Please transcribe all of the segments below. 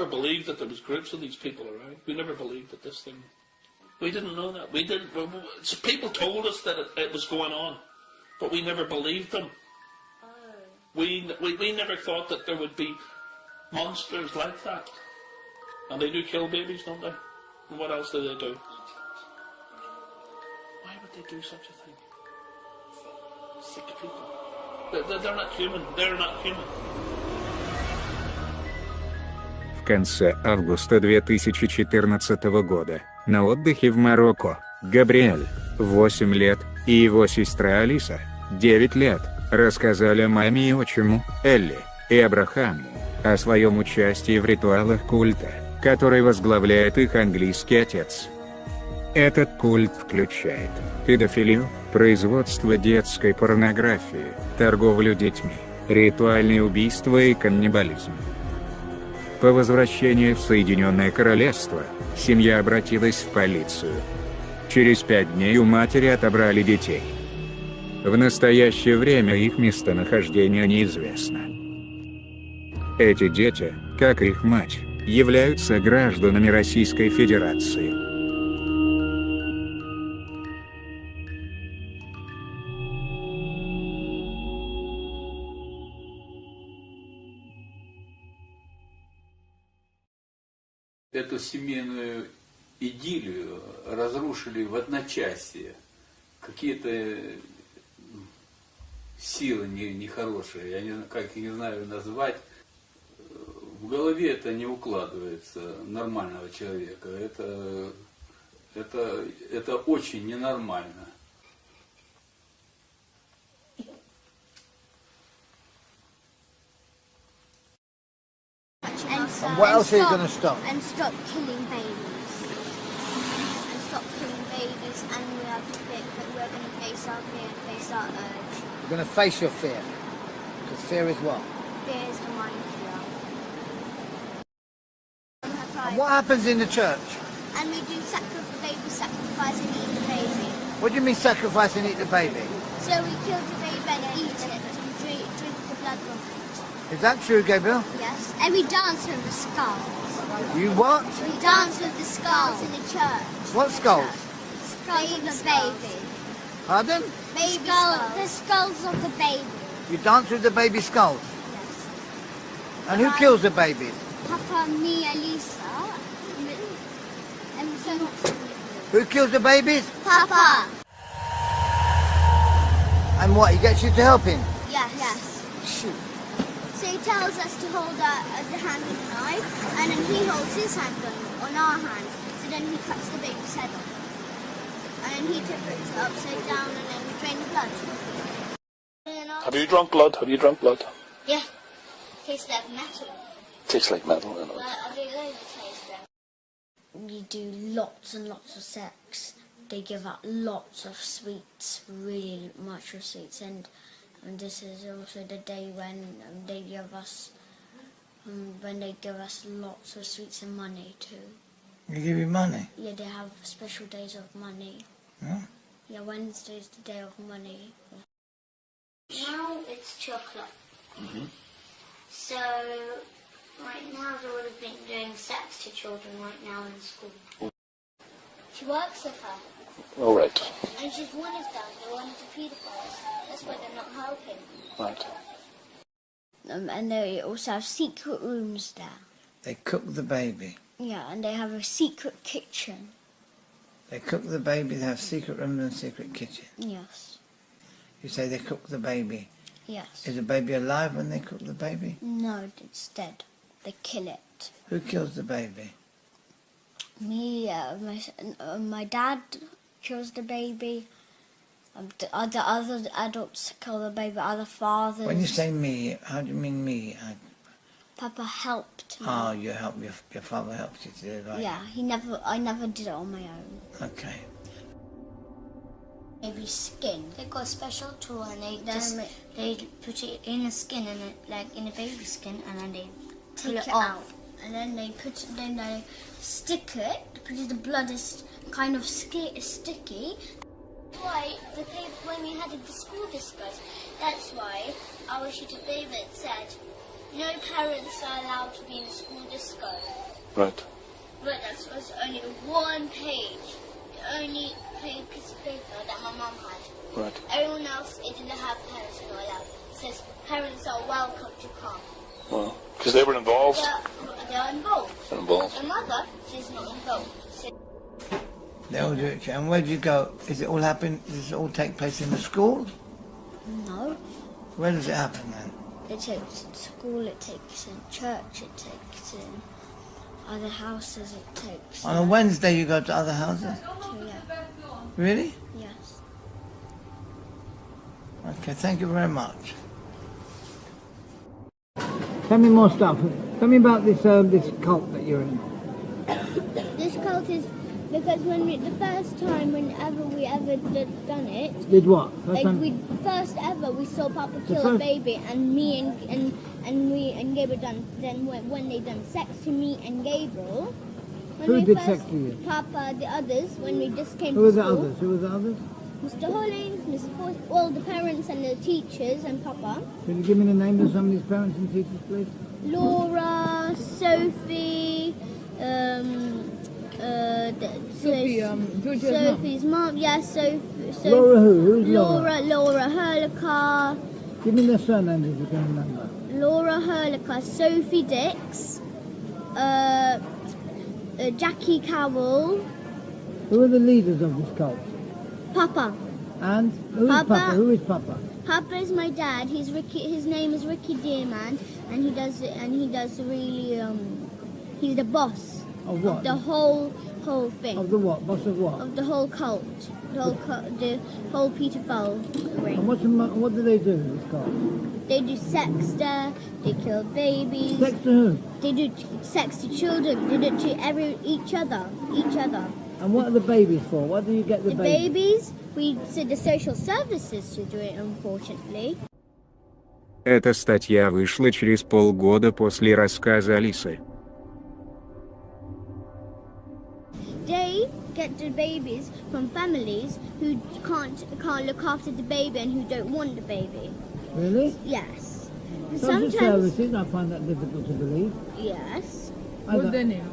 never believed that there was groups of these people around. We never believed that this thing. We didn't know that. We didn't. People told us that it was going on, but we never believed them. We never thought that there would be monsters like that. And they do kill babies, don't they? And what else do they do? Why would they do such a thing? Sick people. They're not human. They're not human. В конце августа 2014 года, на отдыхе в Марокко, Габриэль, 8 лет, и его сестра Алиса, 9 лет, рассказали маме и отчиму, Элли, и Абрахаму, о своем участии в ритуалах культа, который возглавляет их английский отец. Этот культ включает педофилию, производство детской порнографии, торговлю детьми, ритуальные убийства и каннибализм. По возвращении в Соединенное Королевство, семья обратилась в полицию. Через 5 дней у матери отобрали детей. В настоящее время их местонахождение неизвестно. Эти дети, как и их мать, являются гражданами Российской Федерации. Эту семейную идиллию разрушили в одночасье какие-то силы нехорошие, я не знаю, как их, не знаю назвать. В голове это не укладывается нормального человека. Это очень ненормально. And what else are you going to stop? And stop killing babies. And stop killing babies, and we have to think that we're going to face our fear and face our urge. You're going to face your fear. Because fear is what? Fear is the mind killer. And what happens in the church? And we do baby sacrifice and eat the baby. What do you mean sacrifice and eat the baby? So we kill the baby and eat it and drink the blood from it. Is that true, Gabriel? Yes. And we dance with the skulls. You what? We dance with the skulls in the church. What skulls? Skulls of the baby. Pardon? Baby skulls. The skulls of the baby. You dance with the baby skulls? Yes. And who kills the babies? Papa, me, Elisa. And so Who kills the babies? Papa. And what, he gets you to help him? Yes. Yes. Shoot. So he tells us to hold the hand with a knife, and then he holds his hand on our hand, so then he cuts the baby's head off. And then he puts it upside down, and then we drain the blood. Have you drunk blood? Have you drunk blood? Yeah. Tastes like metal. Tastes like metal, you know. I think loads of taste them. We do lots and lots of sex. They give out lots of sweets, really much of sweets, and this is also the day when they give us lots of sweets and money too. They give you money? Yeah, they have special days of money. Yeah? Yeah, Wednesday's the day of money. Now it's chocolate. Mm-hmm. So right now they would have been doing sex to children right now in school. She works with her. All right. And she's one of them. They're one of the pedophiles. That's why they're not helping. Right. And they also have secret rooms there. They cook the baby. Yeah, and they have a secret kitchen. They cook the baby, they have secret rooms and secret kitchen. Yes. You say they cook the baby. Yes. Is the baby alive when they cook the baby? No, it's dead. They kill it. Who kills the baby? Me, my dad kills the baby. The other adults kill the baby. Other fathers. When you say me, how do you mean me? Papa helped me. Oh, you help your father helped you to do it, right? Yeah, I never did it on my own. Okay. Baby's skin. They got a special tool and they put it in a skin and like in a baby's skin, and then they Take it out. And then they stick it because the blood is kind of sticky. Why when we had a dispute discussed, that's why our shooter David said no parents are allowed to be in a school disco. Right. But that was only one page. The only piece of paper that my mum had. Right. Everyone else, it didn't have parents who are allowed. It says parents are welcome to come. Well, because they were involved. They're involved. They're involved. My mother, she's not involved. They all do it. And where do you go? Is it all happen? Does it all take place in the school? No. Where does it happen then? It takes in school, it takes in church, it takes in other houses, it takes On a Wednesday you go to other houses? yeah. Really? Yes. Okay, thank you very much. Tell me more stuff. Tell me about this cult that you're in. This cult is because the first time whenever we ever done it. Did what? First ever we saw Papa kill a baby, and me and Gabriel done. Then when they done sex to me and Gabriel. Who did sex to you? Papa, the others. When we just came Who to were the school. others? Who were the others? Mr. Hollings, Mr. Force, all the parents and the teachers and Papa. Can you give me the names of some of these parents and teachers, please? Laura, Sophie, Sophie's mom, yes, Sophie. Laura who? Who's Laura? Laura Herlicker, Give me their surnames if you can remember. Laura Herlicker, Sophie Dix, Jackie Cowell, Who are the leaders of this cult? Papa. And who is Papa. Papa? Who is Papa? Papa is my dad. He's Ricky. His name is Rikki Dирман, and he does really. He's the boss Of what? of the whole thing. Of the what? Boss of what? Of the whole cult, the whole pedophile ring. And what do they do in this cult? They do sex there. They kill babies. Sex to who? They do sex to children. They do it to each other. And what are the babies for? What do you get the The babies, we send the social services to do it, unfortunately. Эта статья вышла через полгода после рассказа Алисы. They get the babies from families who can't look after the baby and who don't want the baby. Really? Yes. Social services, I find that difficult to believe. Yes. What's their name?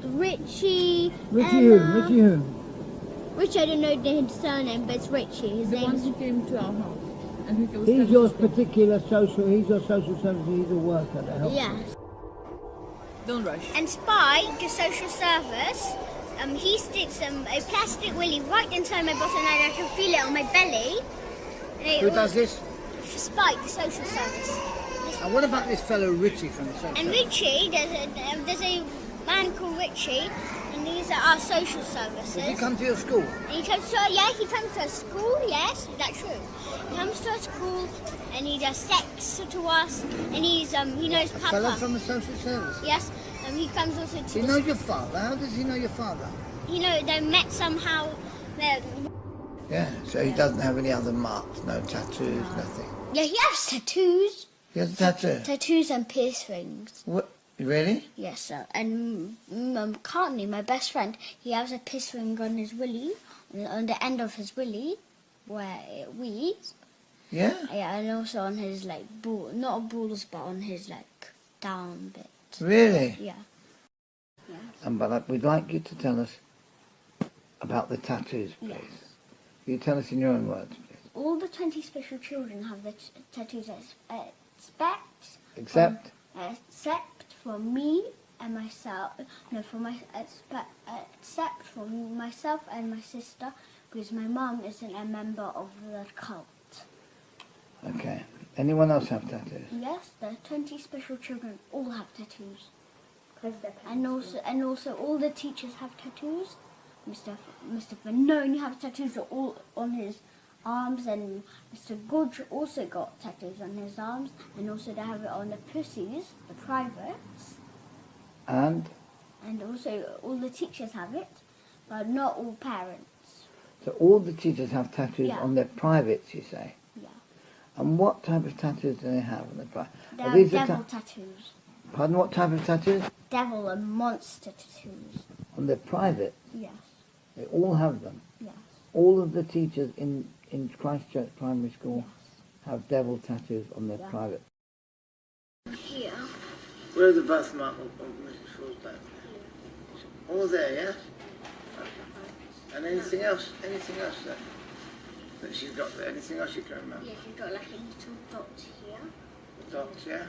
Richie. Richie Emma. who? Richie who? Richie, I don't know his surname, but it's Richie. His The name one is. who came to our house. And who was He's your particular social, he's your social services, he's a worker that helps. Yes. Don't rush. And Spike, the social service, he sticks a plastic willy right inside my bottom and I can feel it on my belly. Who does this? Spike, the social service. And what about this fellow Richie from the social And Richie, there's a man called Richie, and these are our social services. Does he come to your school? And he comes to he comes to our school, yes, that's true. He comes to our school and he does sex to us, and he knows Papa. Fellow from the social service? Yes, he comes also to He knows your father. How does he know your father? they met somehow. Yeah, so he doesn't have any other marks, no tattoos, nothing. Yeah, he has tattoos. He has a tattoo? Tattoos and piercings. What? Really? Yes, sir. And currently, my best friend, he has a piercing on his willy, on the end of his willy, where it weeds. Yeah? Yeah, and also on his, ball, not balls, but on his, down bit. Really? Yeah. But we'd like you to tell us about the tattoos, please. Yeah. You tell us in your own words, please. All the 20 special children have the tattoos Except? Except for me and myself. No, except for myself and my sister, because my mum isn't a member of the cult. Okay. Anyone else have tattoos? Yes, the 20 special children all have tattoos. And also all the teachers have tattoos. Mr. Vanoni has tattoos all on his arms, and Mr. Godge also got tattoos on his arms, and also they have it on the pussies, the privates. And Also all the teachers have it, but not all parents. so all the teachers have tattoos Yeah. on their privates, you say? Yeah. And what type of tattoos do they have on their private? They Are have these the devil tattoos. Pardon, what type of tattoos? Devil and monster tattoos. On their private? Yes. They all have them. Yes. All of the teachers in Christchurch Primary School Yes. have devil tattoos on their Yeah. private. Here, Where's the birthmark of Mrs. Shaw's back? All there, yeah? And anything else? Anything else that she's got there? Anything else you can remember? Yeah, she's got like a little dot here. Dots, yeah?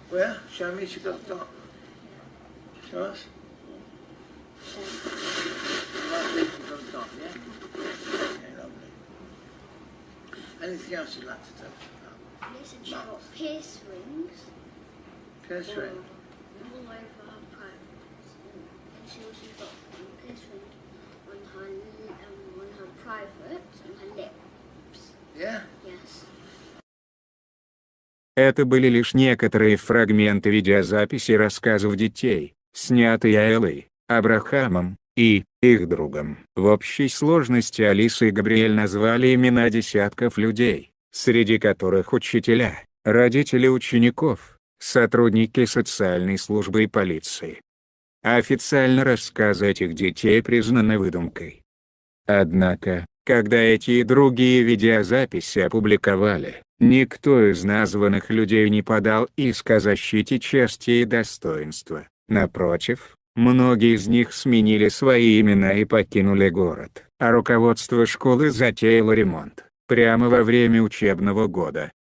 Where? Show me, she got a dot. Show us. Right there, she got a dot, yeah? Okay, lovely. Anything else you'd like to tell us about? Yes, and she's got pierce rings. Pierce ring? All over her privates. And she also got pierce rings on her private, on her lips. Yeah? Yes. Это были лишь некоторые фрагменты видеозаписи рассказов детей, снятые Эллой, Абрахамом и их другом. В общей сложности Алиса и Габриэль назвали имена десятков людей, среди которых учителя, родители учеников, сотрудники социальной службы и полиции. Официально рассказы этих детей признаны выдумкой. Однако, когда эти и другие видеозаписи опубликовали, никто из названных людей не подал иск о защите чести и достоинства. Напротив, многие из них сменили свои имена и покинули город, а руководство школы затеяло ремонт прямо во время учебного года.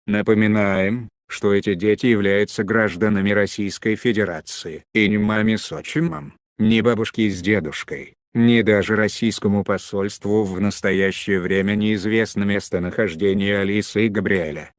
Напоминаем, что эти дети являются гражданами Российской Федерации, и ни маме с отчимом, ни бабушке с дедушкой, ни даже российскому посольству в настоящее время неизвестно местонахождение Алисы и Габриэля.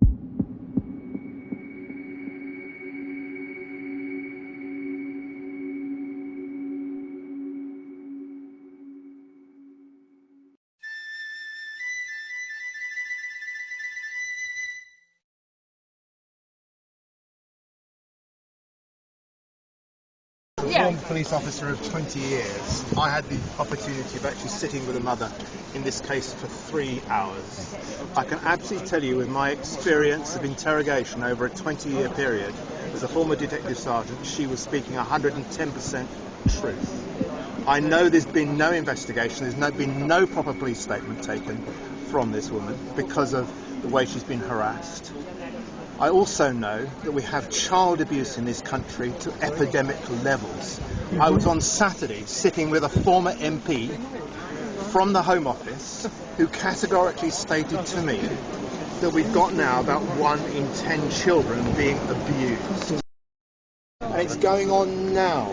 Former police officer of 20 years, I had the opportunity of actually sitting with a mother in this case for 3 hours. I can absolutely tell you with my experience of interrogation over a 20-year period as a former detective sergeant, she was speaking 110% truth. I know there's been no investigation, there's been no proper police statement taken from this woman because of the way she's been harassed. I also know that we have child abuse in this country to epidemic levels. I was on Saturday sitting with a former MP from the Home Office who categorically stated to me that we've got now about 1 in 10 children being abused. And it's going on now.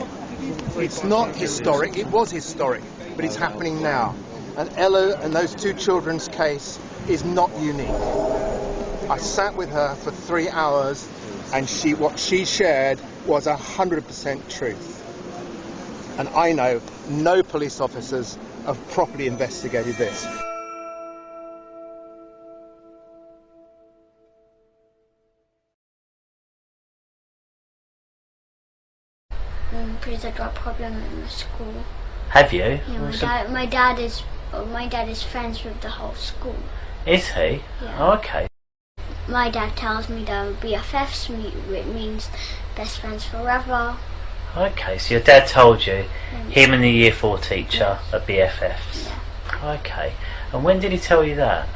It's not historic, it was historic, but it's happening now. And Ella and those 2 children's case is not unique. I sat with her for 3 hours and what she shared was 100% truth. And I know no police officers have properly investigated this. Because I got a problem in the school. Have you? Yeah, my dad is friends with the whole school. Is he? Yeah. Oh, okay. My dad tells me that BFFs means best friends forever. Okay, so your dad told you him and the year 4 teacher are BFFs. Yeah. Okay, and when did he tell you that?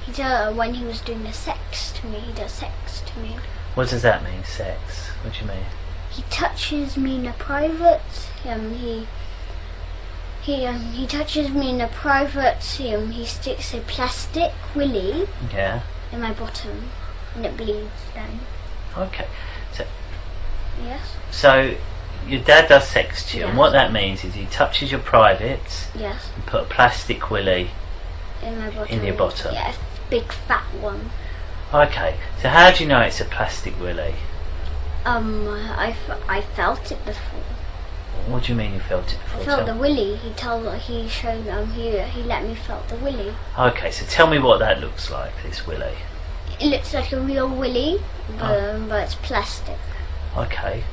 He told when he was doing the sex to me. He does sex to me. What does that mean, sex? What do you mean? He touches me in the private. He touches me in the private. He sticks a plastic willy. Yeah. In my bottom, and it bleeds down. Okay. So. Yes. So, your dad does sex to you, Yes. and what that means is he touches your privates. Yes. And put a plastic willy in my bottom. In your bottom. Yeah, a big fat one. Okay. So how do you know it's a plastic willy? I felt it before. What do you mean you felt it before? I felt the willy. He let me felt the willy. Okay, so tell me what that looks like, this willy. It looks like a real willy, but it's plastic. Okay.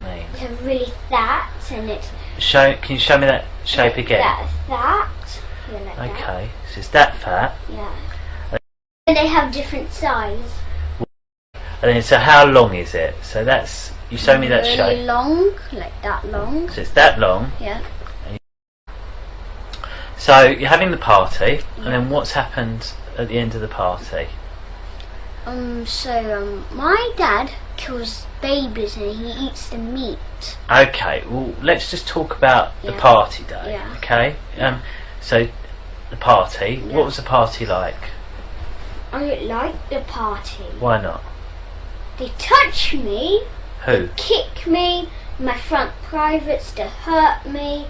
It's really fat, and it's... Can you show me that shape again? That. Yeah, like okay, so it's that fat. Yeah. And they have different size. And then, so how long is it? So that's... You show me that shape. Really long, like that long. So it's that long. Yeah. So you're having the party, and then what's happened at the end of the party? My dad kills babies and he eats the meat. Okay, well, let's just talk about the Yeah. party day, Yeah. okay? So, the party, Yeah. what was the party like? I don't like the party. Why not? They touch me, Who? kick me, my front privates, they hurt me.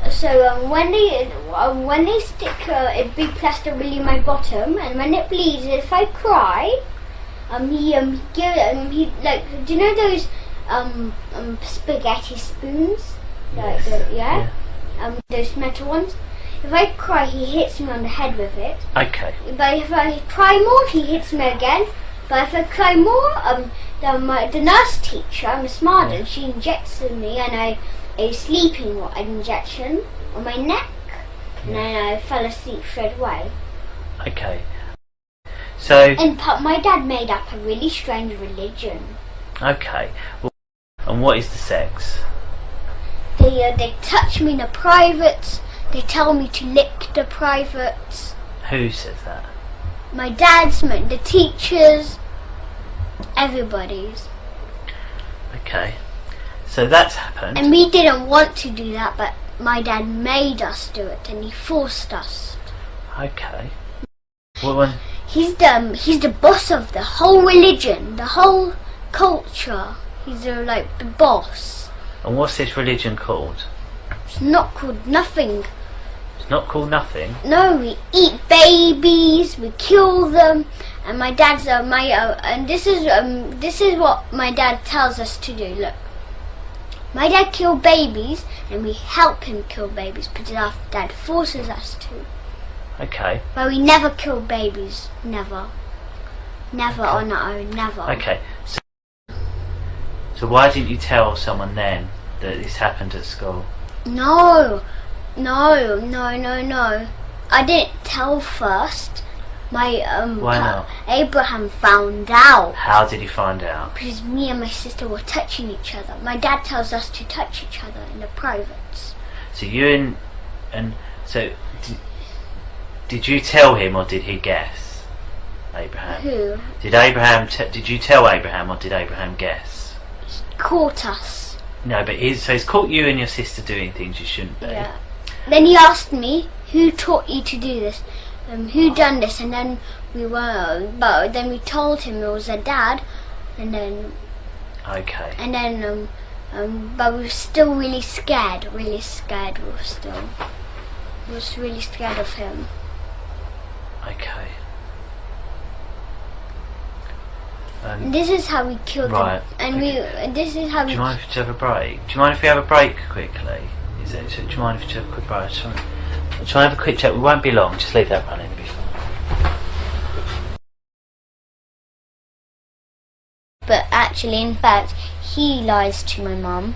So when they stick a big plaster really in my bottom, and when it bleeds, if I cry, he like, do you know those spaghetti spoons? Like those metal ones. If I cry, he hits me on the head with it. Okay. But if I cry more, he hits me again. But if I cry more, the nurse teacher, Miss Marden, she injects me, and a sleeping injection on my neck, and then I fell asleep straight away. Okay. So. And my dad made up a really strange religion. Okay. Well, and what is the sex? They touch me in the privates. They tell me to lick the privates. Who says that? My dad's, the teachers, everybody's. Okay. So that's happened. And we didn't want to do that, but my dad made us do it, and he forced us. Okay. Well, he's the boss of the whole religion, the whole culture. He's the boss. And what's this religion called? It's not called nothing. It's not called nothing? No, we eat babies, we kill them, and my dad's and this is what my dad tells us to do. Look, my dad killed babies, and we help him kill babies because our dad forces us to. Okay. But we never kill babies, never Okay. on our own, never. Okay. So why didn't you tell someone then that this happened at school? No. I didn't tell first. Why not? Abraham found out. How did he find out? Because me and my sister were touching each other. My dad tells us to touch each other in the privates. So you and so did you tell him or did he guess? Abraham. Who? Did you tell Abraham or did Abraham guess? He caught us. No, but he's caught you and your sister doing things you shouldn't be. Yeah. Then he asked me, "Who taught you to do this? Who done this?" And then but then we told him it was a dad, and then. Okay. And then but we were still really scared. We was really scared of him. Okay. And this is how we killed right. him. And this is how Do you mind if you have a break? Do you mind if we have a break quickly? Do you mind if you have a quick break? Try and have a quick chat. We won't be long. Just leave that running. It'll be fine. But actually, in fact, he lies to my mum,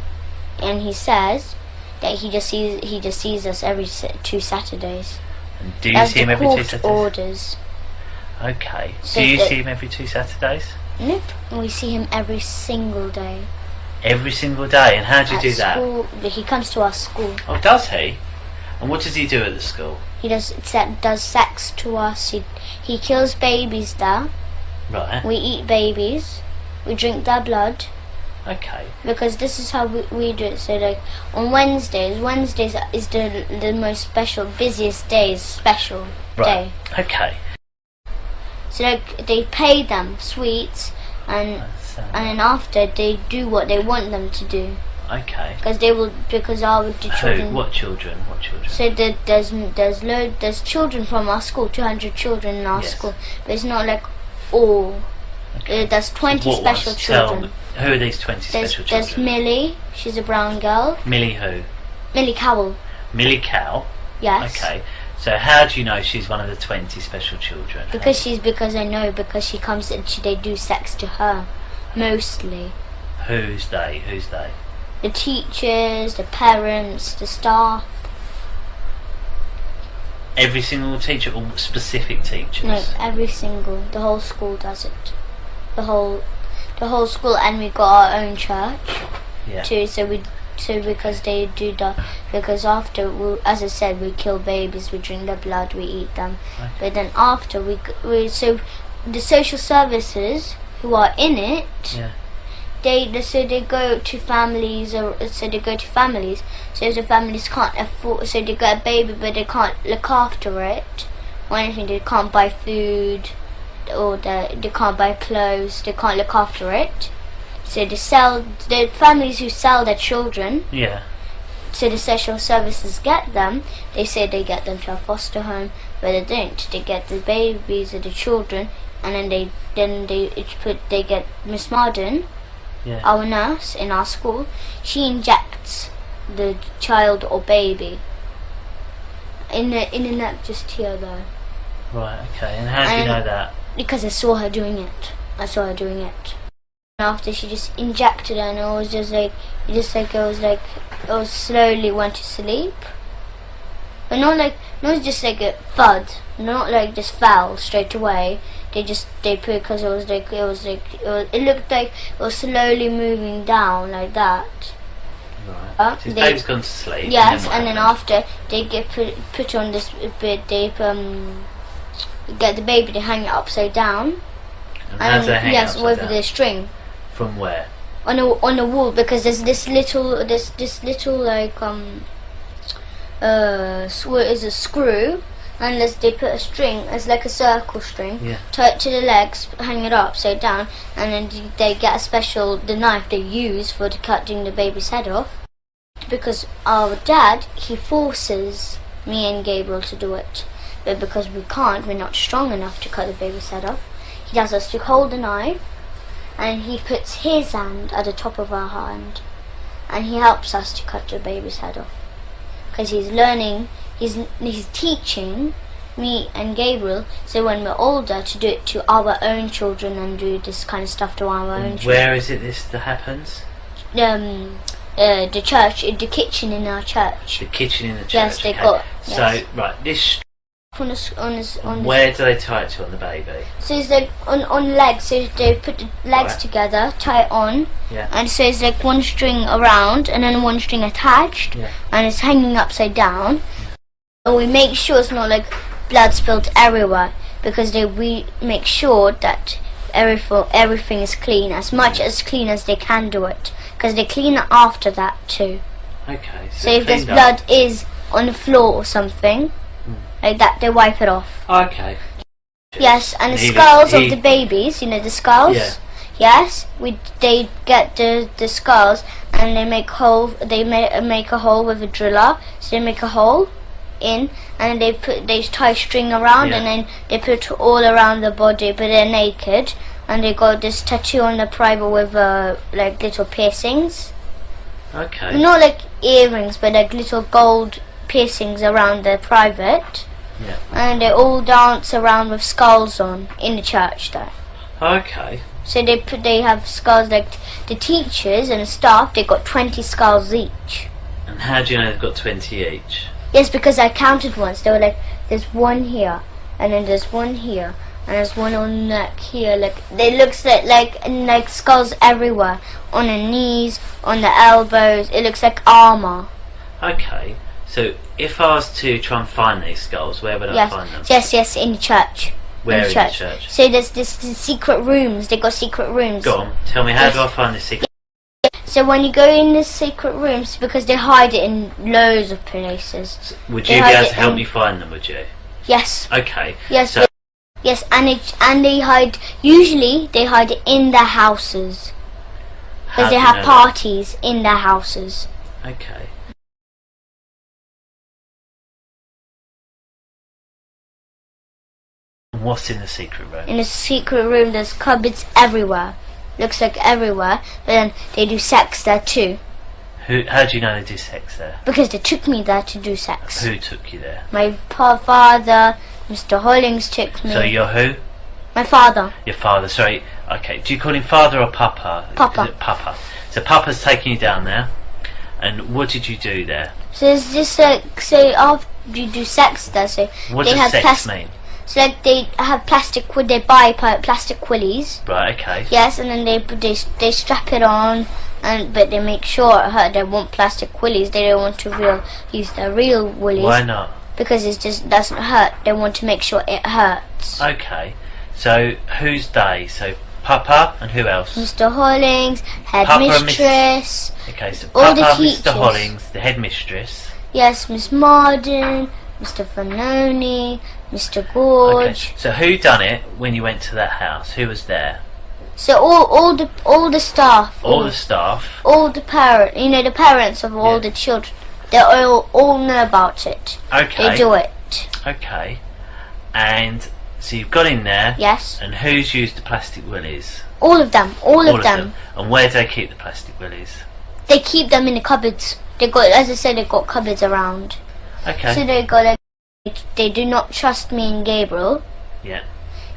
and he says that he just sees us every 2 Saturdays. And do you see him every 2 Saturdays? Orders. Okay. So do you see him every 2 Saturdays? Nope. We see him every single day. Every single day. And how do you do school, that? He comes to our school. Oh, does he? And what does he do at the school? He does sex to us. He kills babies there. Right. We eat babies. We drink their blood. Okay. Because this is how we do it. So like on Wednesdays is the most special, busiest day, special day. Okay. So like they pay them sweets, and then after they do what they want them to do. Okay. Because our children. Who? What children? What children? So there's children from our school, 200 children in our school, but it's not like all. Okay. There's 20 special children. Who are these 20 special children? There's Millie, she's a brown girl. Millie who? Millie Cowell. Millie Cow? Yes. Okay. So how do you know she's one of the 20 special children? Because I know, because she comes and they do sex to her, mostly. Who's they? The teachers, the parents, the staff. Every single teacher or specific teachers? No, the whole school does it. The whole school, and we got our own church too. So because they do that, because after as I said, we kill babies, we drink their blood, we eat them. Okay. But then after so the social services who are in it, Yeah. they go to families, or so they go to families. So the families can't afford, so they get a baby, but they can't look after it or anything. They can't buy food, or they can't buy clothes. They can't look after it. So they sell the families who sell their children. Yeah. So the social services get them. They say they get them to a foster home, but they don't. They get the babies or the children, and then they get Miss Marden, Yeah. our nurse in our school. She injects the child or baby in the neck just here though. Right. Okay. And how do you And- know that? Because I saw her doing it. After she just injected her, and it was just like it was slowly went to sleep. But not just like a thud, not like just fell straight away. They put, because it looked like it was slowly moving down like that. Right. So his baby's gone to sleep. Yes, what and then happens? after they get put on this bit, they get the baby, they hang it upside down. And how do they hang it yes, upside with down? the string From where? on the wall, because there's this little like is a screw, and they put a string, it's like a circle string, Yeah. tie it to the legs, hang it upside down, and then they get the knife they use for cutting the baby's head off. Because our dad, he forces me and Gabriel to do it, but because we're not strong enough to cut the baby's head off, he tells us to hold the knife, and he puts his hand at the top of our hand, and he helps us to cut the baby's head off. Because he's learning, he's teaching me and Gabriel, so when we're older, to do it to our own children and do this kind of stuff to our own children. Where is it that happens? The church, the kitchen in our church. The kitchen in the church. Yes, they okay. got. So Yes. right, this. On Where do they tie it to on the baby? So it's like on legs, so they put the legs Right. together, tie it on, Yeah. and so it's like one string around and then one string attached, Yeah. and it's hanging upside down. And we make sure it's not like blood spilled everywhere, because we make sure that everything is clean, as much as clean as they can do it, because they clean it after that too. Okay. So if there's cleaned up. blood is on the floor or something, like that, they wipe it off. Okay. Yes, and the He- skulls he- of the babies, you know the skulls? Yeah. Yes, they get the skulls, and they make make a hole with a driller. So they make a hole in, and they tie string around, Yeah. and then they put it all around the body, but they're naked, and they got this tattoo on the private with like little piercings. Okay. Not like earrings, but like little gold piercings around the private. Yeah. And they all dance around with skulls on in the church there. Okay. So they have skulls, like the teachers and the staff, they got 20 skulls each. And how do you know they've got 20 each? Yes, because I counted once. They were like, there's one here, and then there's one here, and there's one on the neck here. Like they looks like skulls everywhere, on the knees, on the elbows. It looks like armor. Okay. So if I was to try and find these skulls, where would I find them? Yes, in the church. Where in the church? So there's this secret rooms. They got secret rooms. Go on. Tell me, how do I find this secret? So when you go in the secret rooms, because they hide it in loads of places. Would They you be hide able it to help in- me find them? Would you? Yes. Okay. Yes. So Yes, and they hide. Usually they hide it in their houses, how because do they you have know that? parties in their houses. Okay. And what's in the secret room? In the secret room, there's cupboards everywhere. Looks like everywhere, but then they do sex there too. How do you know they do sex there? Because they took me there to do sex. Who took you there? My father, Mr. Hollings took me. So you're who? My father. Your father. Sorry. Okay. Do you call him father or papa? Papa. Is it papa. So papa's taking you down there. And what did you do there? So it's just like, so after you do sex there, so What they does have sex mean? So like they have they buy plastic willies. Right. Okay. Yes, and then they strap it on, but they make sure it hurt. They want plastic willies. They don't want to use their real willies. Why not? Because it just doesn't hurt. They want to make sure it hurts. Okay. So who's they? So Papa and who else? Mr. Hollings, Papa and headmistress. Okay, so all the Papa, teachers. Mr. Hollings, the headmistress. Yes, Miss Marden, Mr. Fanoni, Mr. Gorge. Okay, so who done it when you went to that house? Who was there? So all the staff. All the staff. All the the parents of all the children. They all know about it. Okay. They do it. Okay. And so you've got in there. Yes. And who's used the plastic willies? All of them. All of them. And where do they keep the plastic willies? They keep them in the cupboards. They got, as I said, they got cupboards around. Okay. So they got. They do not trust me and Gabriel. Yeah.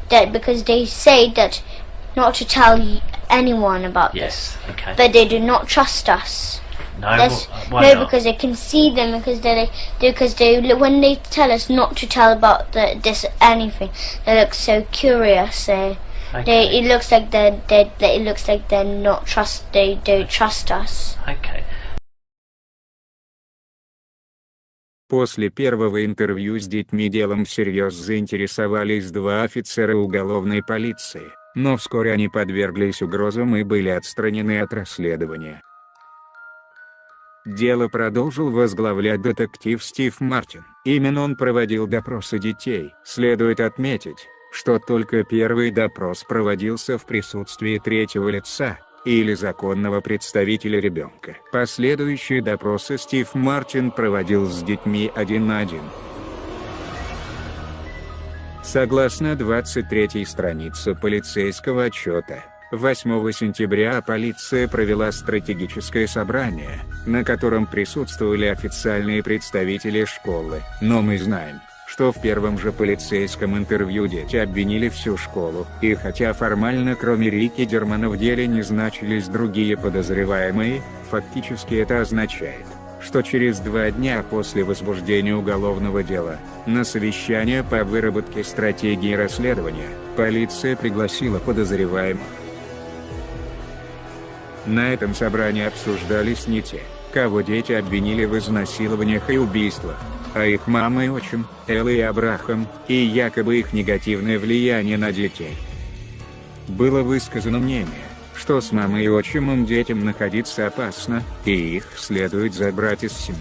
That because they say that not to tell anyone about this. Okay. But they do not trust us. No. Why not? Because they can see them because they when they tell us not to tell about this anything, they look so curious. It looks like they don't trust us. Okay. После первого интервью с детьми делом всерьез заинтересовались два офицера уголовной полиции, но вскоре они подверглись угрозам и были отстранены от расследования. Дело продолжил возглавлять детектив Стив Мартин. Именно он проводил допросы детей. Следует отметить, что только первый допрос проводился в присутствии третьего лица, или законного представителя ребенка. Последующие допросы Стив Мартин проводил с детьми один на один. Согласно 23-й странице полицейского отчета, 8 сентября полиция провела стратегическое собрание, на котором присутствовали официальные представители школы, но мы знаем, что в первом же полицейском интервью дети обвинили всю школу, и хотя формально кроме Рикки Дирмана в деле не значились другие подозреваемые, фактически это означает, что через 2 дня после возбуждения уголовного дела, на совещание по выработке стратегии расследования, полиция пригласила подозреваемых. На этом собрании обсуждались не те, кого дети обвинили в изнасилованиях и убийствах, а их мама и отчим, Элла и Абрахам, и якобы их негативное влияние на детей. Было высказано мнение, что с мамой и отчимом детям находиться опасно, и их следует забрать из семьи.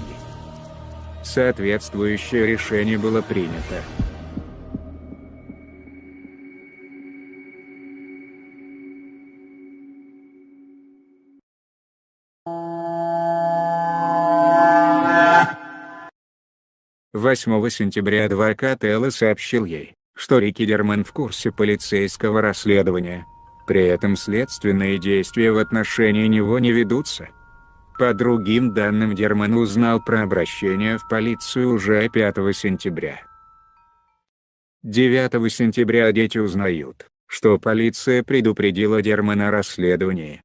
Соответствующее решение было принято. – 8 сентября адвокат Эллы сообщил ей, что Рикки Дирман в курсе полицейского расследования. При этом следственные действия в отношении него не ведутся. По другим данным, Дирман узнал про обращение в полицию уже 5 сентября. 9 сентября дети узнают, что полиция предупредила Дирмана о расследовании.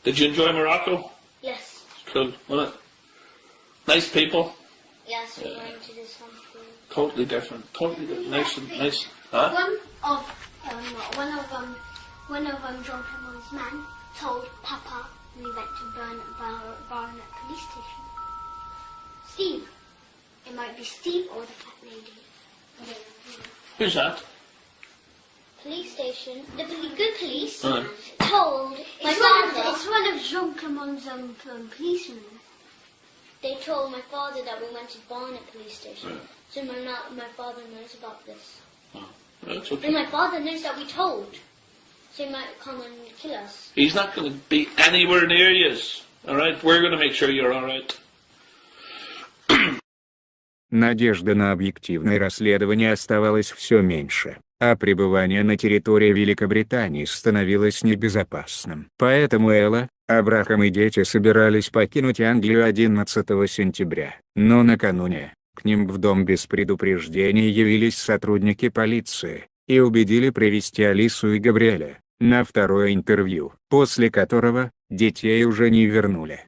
Did you enjoy Morocco? Yes. Cool, wasn't it? Nice people. Yes, we went to this one. Totally different. Nice and nice. Huh? One of John Cameron's men told Papa when he went to Barnet police station. Steve. It might be Steve or the fat lady. Who's that? Police station. The good police Right. told my father. It's one of Jean Clement's policemen. They told my father that we went to Barnet police station. Right. So my father knows about this. Oh, that's okay. And my father knows that we told. So he might come and kill us. He's not going to be anywhere near you. Alright? We're going to make sure you're alright. Надежда на объективное расследование оставалась все меньше, а пребывание на территории Великобритании становилось небезопасным. Поэтому Элла, Абрахам и дети собирались покинуть Англию 11 сентября. Но накануне, к ним в дом без предупреждения явились сотрудники полиции и убедили привести Алису и Габриэля на второе интервью, после которого детей уже не вернули.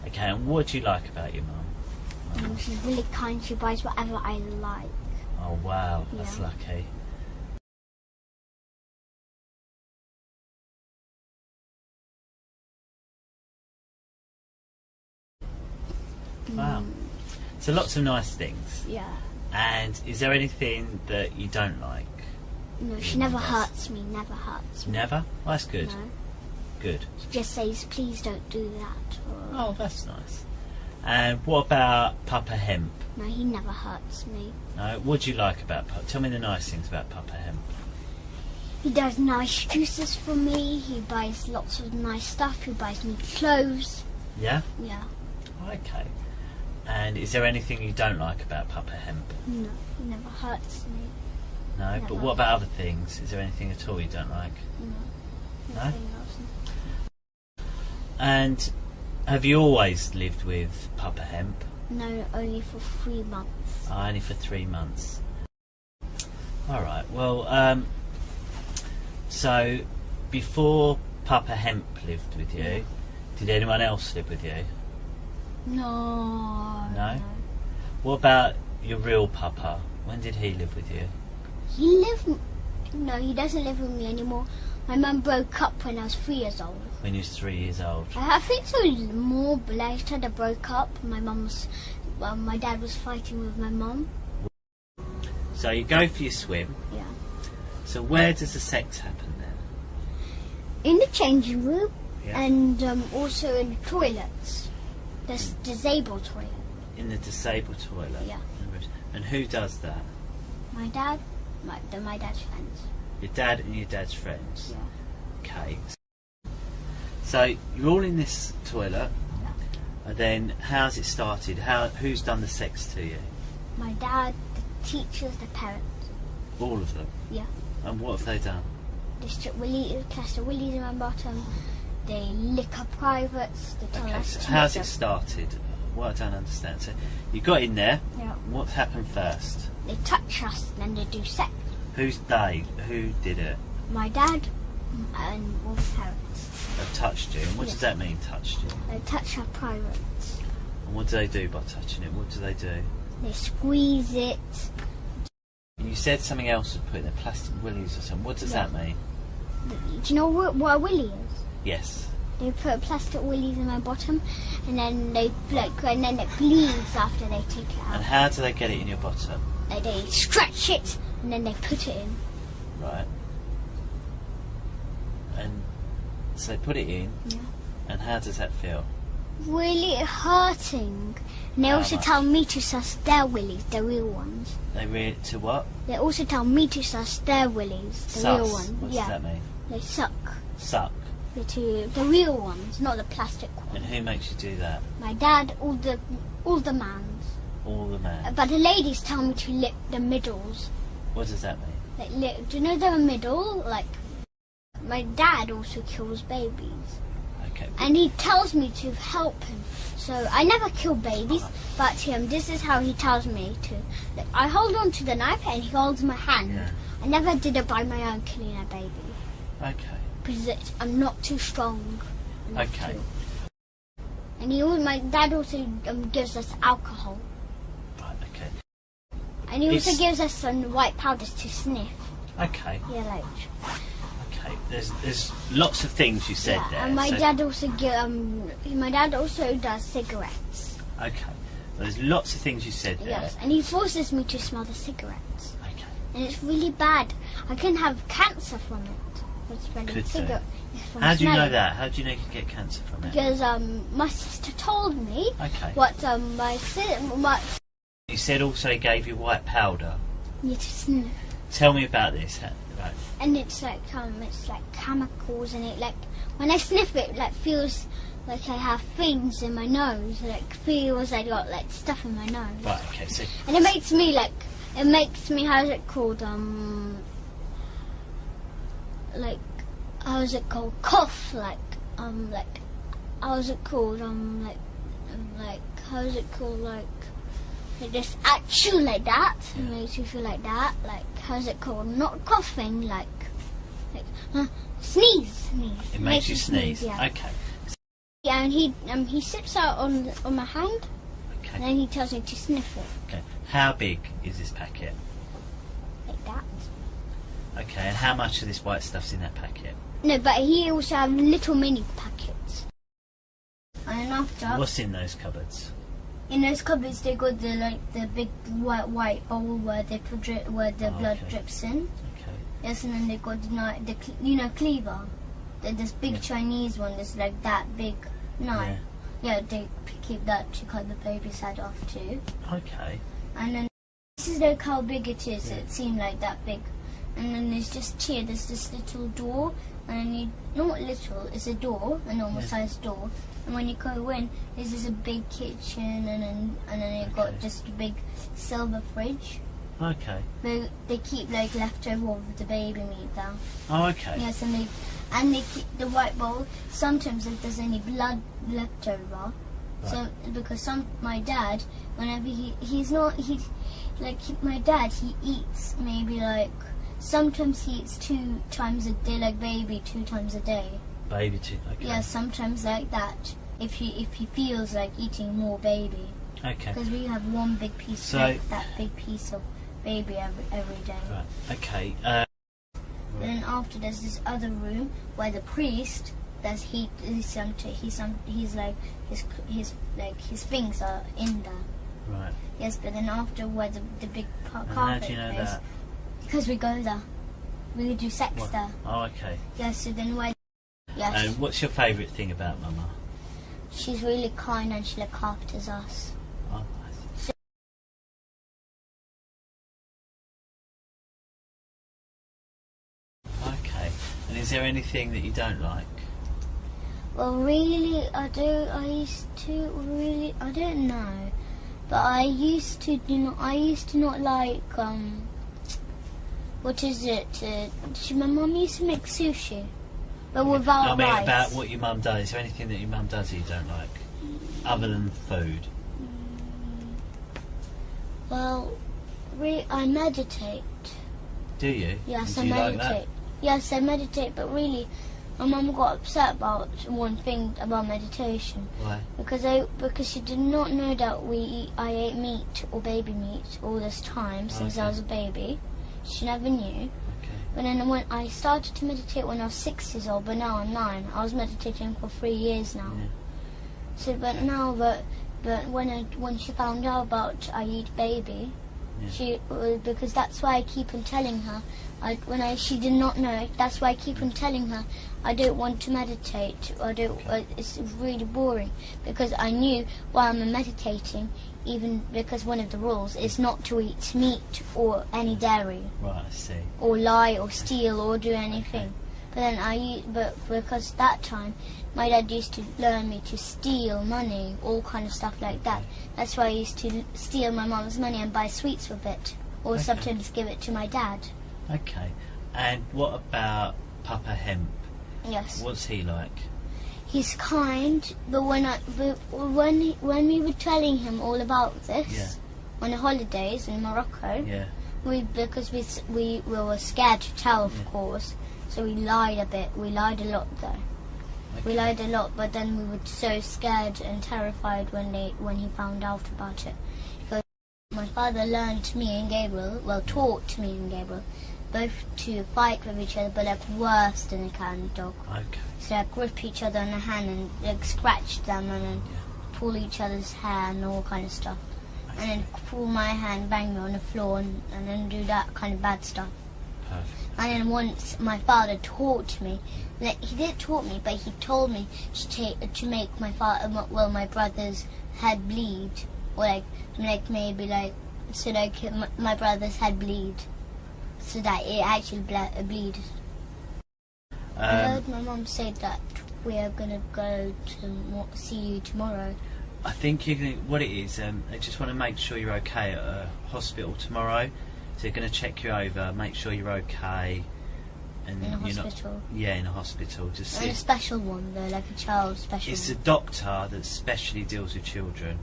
Okay, and what do you like about your mum? She's really kind. She buys whatever I like. Oh wow, that's Yeah. lucky. Wow. So lots of nice things. Yeah. And is there anything that you don't like? No, she never hurts me. Never hurts me. Never? Well, that's good. No. Good. She just says, please don't do that. Or, Oh, that's nice. And what about Papa Hemp? no, he never hurts me. No, what do you like about Papa? Tell me the nice things about Papa Hemp. He does nice juices for me. He buys lots of nice stuff. He buys me clothes. Yeah? Yeah. Okay. And is there anything you don't like about Papa Hemp? No, he never hurts me. No, Never. but what about other things? Is there anything at all you don't like? No. No? Nothing else. And have you always lived with Papa Hemp? No, only for 3 months. Only for 3 months. Alright, well, so before Papa Hemp lived with you, did anyone else live with you? No. No? What about your real Papa? When did he live with you? No, he doesn't live with me anymore. My mum broke up when I was 3 years old. When you was 3 years old? I think it was more later they broke up. My dad was fighting with my mum. So you go for your swim. Yeah. So where does the sex happen then? In the changing room, Yeah. and also in the toilets. The disabled toilet. In the disabled toilet? Yeah. And who does that? My dad, my dad's friends. Your dad and your dad's friends? Yeah. Okay. So you're all in this toilet, and then how's it started? Who's done the sex to you? My dad, the teachers, the parents. All of them? Yeah. And what have they done? They strip plaster willies in my bottom. They lick up privates. They tell Okay, us so to how's make it started? What I don't understand. So you got in there. Yeah. What happened first? They touch us, then they do sex. Who's they? Who did it? My dad and all the parents. They touched you. And what does that mean, touched you? They touch our privates. And what do they do by touching it? What do they do? They squeeze it. You said something else of putting the plastic willies or something. What does that mean? Do you know what a willy is? Yes. They put plastic willies in my bottom, and then they and then it bleeds after they take it And out. how do they get it in your bottom? They stretch it, and then they put it in. Right. And so they put it in. Yeah. And how does that feel? Really hurting. And they How also much? tell me to suss their willies, the real ones. They to what? They also tell me to suss their willies, the Sus. real ones. What does Yeah. that mean? They suck. Suck. The real ones, not the plastic ones. And who makes you do that? My dad, all the mans. All the man. But the ladies tell me to lick the middles. What does that mean? Like, do you know the middle? Like, my dad also kills babies. Okay. And he tells me to help him. So I never kill babies, but this is how he tells me to. Like, I hold on to the knife and he holds my hand. Yeah. I never did it by my own killing a baby. Okay. Because I'm not too strong enough Okay. to. And my dad also gives us alcohol. Right, okay. And he also It's- gives us some white powders to sniff. Okay. Yeah, like. Okay. There's lots of things you said Yeah, there. and my so- dad also does cigarettes. Okay. Well, there's lots of things you said there. Yes, and he forces me to smell the cigarettes. Okay. And it's really bad. I can have cancer from it. For smelling Could do. cigarettes. From How do you know smelling. that? How do you know you can get cancer from it? Because my sister told me Okay. what You said also he gave you white powder. you to sniff. Tell me about this. Right. And it's like chemicals, and it like when I sniff it, like feels like I have things in my nose. Like feels I got like stuff in my nose. Right. Okay. So And it makes me how's it called how's it called cough how's it called how's it called like just at you like that. It makes you feel like that. Like how's it called? Not coughing, like sneeze. it makes you sneeze. Yeah. Okay. Yeah, and he sits out on my hand, Okay. and then he tells me to sniff it Okay. How big is this packet? like that. Okay. And how much of this white stuff's in that packet? No, but he also have little mini packets. And after What's in those cupboards? In those cupboards, they got the big white bowl where the blood drips in. Okay. Yes, and then they got the cleaver. This big Chinese one that's like that big knife. Yeah, they keep that to cut the baby's head off too. Okay. And then this is like how big it is. It seemed like that big. And then there's just here. There's this little door, and then not little. It's a door, a normal sized door. And when you go in, there's just a big kitchen, and then you've got just a big silver fridge. Okay. They keep like leftover of the baby meat there. Oh, okay. Yes, and they keep the white bowl. Sometimes if there's any blood left over, so because my dad, whenever my dad eats maybe like sometimes he eats 2 times a day, like baby 2 times a day. Baby too. Okay. Yeah, sometimes like that. If he feels like eating more baby. Okay. Because we have one big piece, like that big piece of baby every day. Right. Okay. Then after there's this other room where the priest his things are in there. Right. Yes, but then after where the big carpet how do you know place, that? because we go there, we do sex there. Oh, okay. Yes, so then where? Yes. And what's your favourite thing about Mama? She's really kind and she looks after us. Oh, nice. Okay. And is there anything that you don't like? Well, really, I don't know. But I used to not like, what is it? My mum used to make sushi, but without rice. About what your mum does. Is there anything that your mum does that you don't like, other than food? Well, I meditate. Do you? Yes, do I you meditate. Like that? Yes, I meditate, but really, my mum got upset about one thing about meditation. Why? Because she did not know that I ate meat or baby meat all this time since I was a baby. She never knew. Okay. But then when I started to meditate when I was 6 years old, but now I'm 9. I was meditating for 3 years now. Yeah. So, but now, but when she found out about I eat baby, because that's why I keep on telling her. She did not know. That's why I keep on telling her I don't want to meditate. It's really boring because I knew while I'm meditating, even because one of the rules is not to eat meat or any dairy. Right, I see. Or lie or steal or do anything. But then because that time my dad used to learn me to steal money, all kind of stuff like that. That's why I used to steal my mum's money and buy sweets with it, or sometimes give it to my dad. Okay. And what about Papa Hemp? Yes. What's he like? He's kind, but when we were telling him all about this on the holidays in Morocco, because we were scared to tell, of course, so we lied a bit. We lied a lot though. Okay. We lied a lot, but then we were so scared and terrified when he found out about it. Because my father taught me and Gabriel, both to fight with each other, but like worse than a cat and dog. Okay. So like grip each other on the hand and like scratch them and then pull each other's hair and all kind of stuff. Okay. And then pull my hand, bang me on the floor and then do that kind of bad stuff. Perfect. And then once my father taught me, he didn't taught me, but he told me to make my brother's head bleed, or my brother's head bleed, so that it actually bleed. I heard my mum say that we are gonna go to see you tomorrow. I think what it is, I just want to make sure you're okay at a hospital tomorrow. So they're going to check you over, make sure you're okay. And in a hospital? In a hospital. Just in a special one though, like a child special It's one. a doctor that specially deals with children.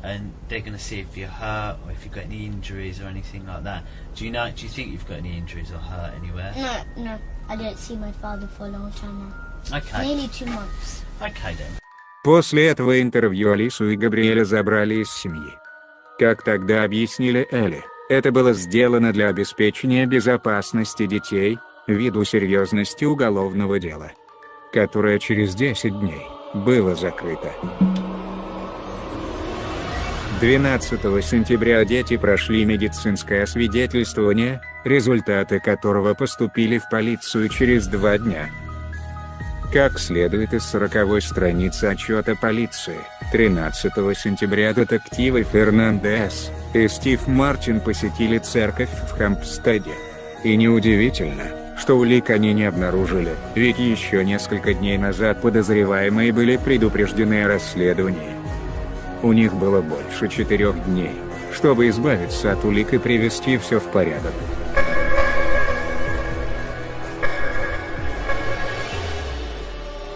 And they're going to see if you're hurt or if you've got any injuries or anything like that. Do you think you've got any injuries or hurt anywhere? No. I didn't see my father for a long time now. Okay. Nearly 2 months. Okay then. После этого интервью Алису и Габриэля забрали из семьи. Как тогда объяснили Элли, это было сделано для обеспечения безопасности детей, ввиду серьезности уголовного дела, которое через 10 дней было закрыто. 12 сентября дети прошли медицинское освидетельствование, результаты которого поступили в полицию через 2 дня. Как следует из 40-й страницы отчета полиции, 13 сентября детективы Фернандес и Стив Мартин посетили церковь в Хампстеде. И неудивительно, что улик они не обнаружили, ведь еще несколько дней назад подозреваемые были предупреждены о расследовании. У них было больше 4 дней, чтобы избавиться от улик и привести все в порядок.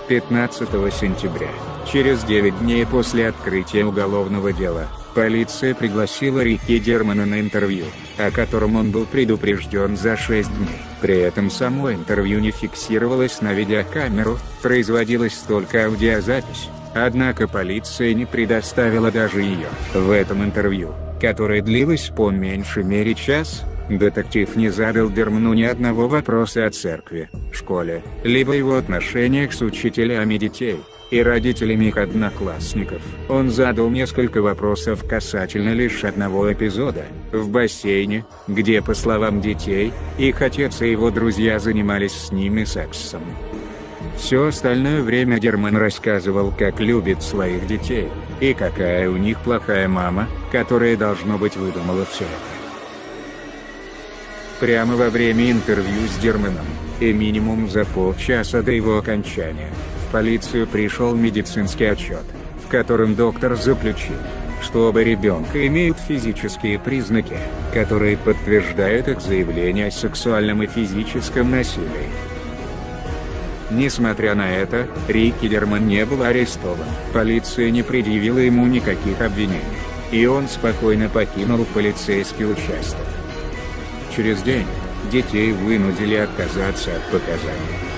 – 15 сентября, через 9 дней после открытия уголовного дела, полиция пригласила Рикки Дирмана на интервью, о котором он был предупрежден за 6 дней. При этом само интервью не фиксировалось на видеокамеру, производилась только аудиозапись, однако полиция не предоставила даже ее. В этом интервью, которое длилось по меньшей мере час, детектив не задал Дирману ни одного вопроса о церкви, школе, либо его отношениях с учителями детей и родителями их одноклассников. Он задал несколько вопросов касательно лишь одного эпизода, в бассейне, где, по словам детей, их отец и его друзья занимались с ними сексом. Все остальное время Дирман рассказывал, как любит своих детей, и какая у них плохая мама, которая, должно быть, выдумала все это. Прямо во время интервью с Дирманом, и минимум за полчаса до его окончания, в полицию пришел медицинский отчет, в котором доктор заключил, что оба ребенка имеют физические признаки, которые подтверждают их заявление о сексуальном и физическом насилии. Несмотря на это, Рикки Дирман не был арестован, полиция не предъявила ему никаких обвинений, и он спокойно покинул полицейский участок. Через день детей вынудили отказаться от показаний.